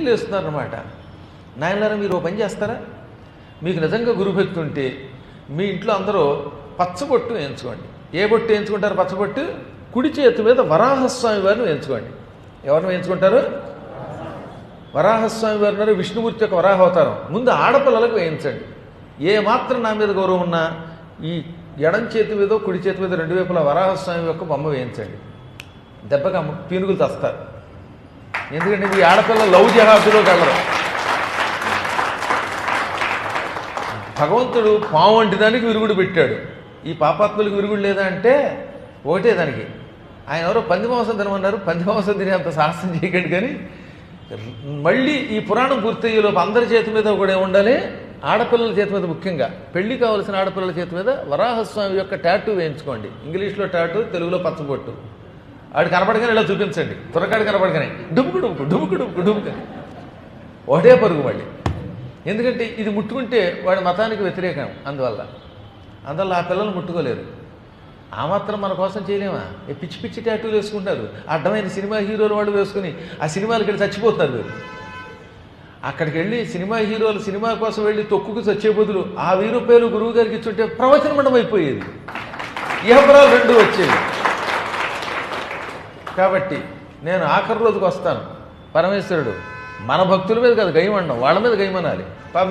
పొద్దున్న లేస్తున్నారనమాట. నాయనలారా మీరు ఓ పని చేస్తారా, మీకు నిజంగా గురుభక్తి ఉంటే మీ ఇంట్లో అందరూ పచ్చబొట్టు వేయించుకోండి. ఏ బొట్టు వేయించుకుంటారు? పచ్చబొట్టు. కుడి చేతి మీద వరాహస్వామి వారిని వేయించుకోండి. ఎవరిని వేయించుకుంటారు? వరాహస్వామి వారు ఉన్నారు, విష్ణుమూర్తి యొక్క వరాహ అవతారం. ముందు ఆడపిల్లలకు వేయించండి. ఏ మాత్రం నా మీద గౌరవం ఉన్నా ఈ ఎడం చేతి మీద కుడి చేతి మీద రెండు వైపులా వరాహస్వామి యొక్క బొమ్మ వేయించండి. దెబ్బగా పీనుగులు తెస్తారు. ఎందుకంటే మీ ఆడపిల్ల లవ్ జహాదులోకి వెళ్ళరు. భగవంతుడు పాము వంటి దానికి విరుగుడు పెట్టాడు, ఈ పాపాత్ములకు విరుగుడు లేదా అంటే ఒకటే దానికి. ఆయన ఎవరో పంది మాంసం తినమన్నారు, పంది మాంసం తినే అంత సాహసం చేయకండి. కానీ మళ్ళీ ఈ పురాణం పూర్తయ్యేలోపు అందరి చేతి మీద కూడా ఉండాలి, ఆడపిల్లల చేతి మీద ముఖ్యంగా పెళ్లి కావలసిన ఆడపిల్లల చేతి మీద వరాహస్వామి యొక్క టాటూ వేయించుకోండి. ఇంగ్లీష్లో టాటూ, తెలుగులో పచ్చబొట్టు. ఆడు కనపడగానే ఇలా చూపించండి, త్వరకాడు కనపడగానే డుముకు డుముకు డుముకు డుముకు డుముకు ఒకటే పరుగు మళ్ళీ. ఎందుకంటే ఇది ముట్టుకుంటే వాడి మతానికి వ్యతిరేకం. అందువల్ల ఆ పిల్లలు ముట్టుకోలేరు. ఆ మాత్రం మన కోసం చేయలేమా? పిచ్చి పిచ్చి టాటూలు వేసుకుంటారు. అడ్డమైన సినిమా హీరోలు వాళ్ళు వేసుకుని ఆ సినిమాలకి వెళ్ళి చచ్చిపోతున్నారు వీరు. అక్కడికి వెళ్ళి సినిమా హీరోలు సినిమా కోసం వెళ్ళి తొక్కుకు చచ్చే బదులు ఆ 1000 రూపాయలు గురువు గారికి ఇచ్చుంటే ప్రవచన మండం అయిపోయేది, ఇహపరాలు రెండు వచ్చేవి. కాబట్టి నేను ఆఖరి రోజుకి వస్తాను. పరమేశ్వరుడు మన భక్తుల మీద కదా గయమన్నాం, వాళ్ళ మీద గయమనాలి. పాప